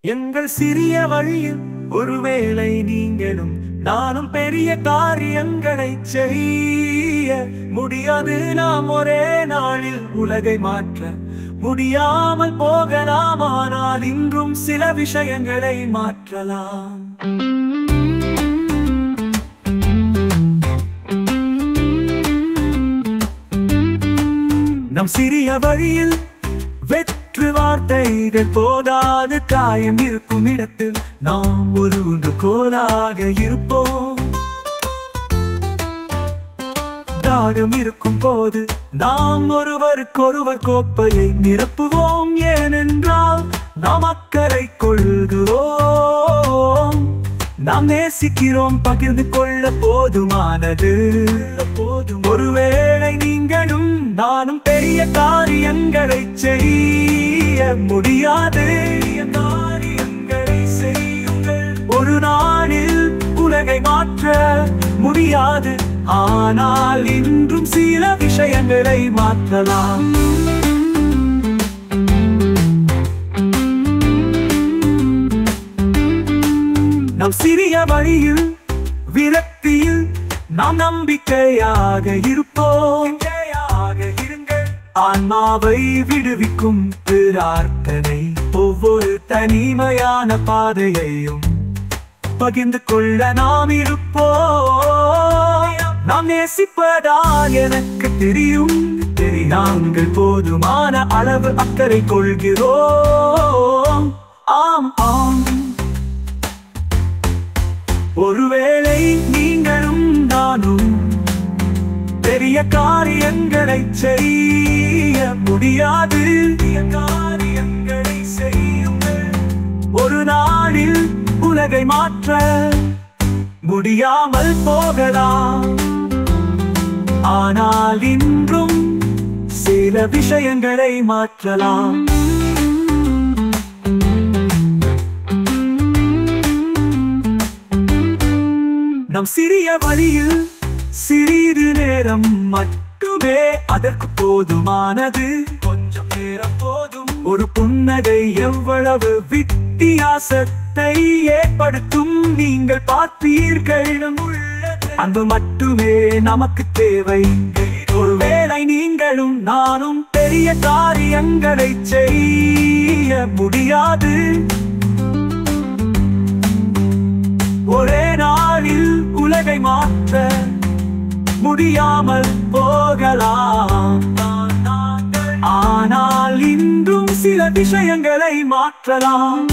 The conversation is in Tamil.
எங்கள் சிறிய வழியில் ஒருவேளை நீங்களும் நானும் பெரிய காரியங்களை செய்ய முடியாது. நாம் ஒரே நாளில் உலகை மாற்ற முடியாமல் போகலாம். ஆனால் இன்றும் சில விஷயங்களை மாற்றலாம். நம் சிறிய வழியில் வெற்று வார்த்தைகள் போதாது. காயம் இருக்கும் இடத்தில் நாம் ஒரு கோலாக இருப்போம். தாகம் இருக்கும் போது நாம் ஒருவருக்கொருவர் கோப்பையை நிரப்புவோம். ஏனென்றால் நாம் அக்கறை கொள்கிறோம். நாம் நேசிக்கிறோம். பகிர்ந்து கொள்ள போதுமானது. ஒருவேளை நீங்களும் நானும் பெரிய காரியங்களை செய்ய முடியாது. காரியங்களை செய்யுங்கள். ஒரு நாளில் உலகை மாற்ற முடியாது. ஆனால் இன்றும் சில விஷயங்களை மாற்றலாம். நம் சிறிய வழியில் விரக்தியில் நாம் நம்பிக்கையாக இருப்போம். ஆன்மாவை விடுவிக்கும் பிரார்த்தனை ஒவ்வொரு தனிமையான பாதையையும் பகிர்ந்து கொள்ள நாம் இருப்போம். நாம் நேசிப்பதால் எனக்கு தெரியும். நாங்கள் போதுமான அளவு அக்கறை கொள்கிறோம். ஆம் ஆம். ஒருவேளை நீங்களும் நானும் பெரிய காரியங்களை செய்ய முடியாது. காரியங்களை செய்யுங்கள். ஒரு நாளில் உலகை மாற்ற முடியாமல் போகலாம். ஆனால் இன்றும் சில விஷயங்களை மாற்றலாம். நம் சிறிய வழியில் சிறிது நேரம் மட்டுமே அதற்கு போதுமானது. கொஞ்சம் நேரம் போதும். ஒரு புன்னகை எவ்வளவு வித்தியாசத்தை ஏற்படுத்தும் நீங்கள் பார்ப்பீர்கள். அன்பு மட்டுமே நமக்கு தேவை. ஒருவேளை நீங்களும் நானும் பெரிய காரியங்களை செய்ய முடியாது. ஒரே நாளில் உலகை மாற்ற முடியாமல் போகலாம். ஆனால் இன்றும் சில விஷயங்களை மாற்றலாம்.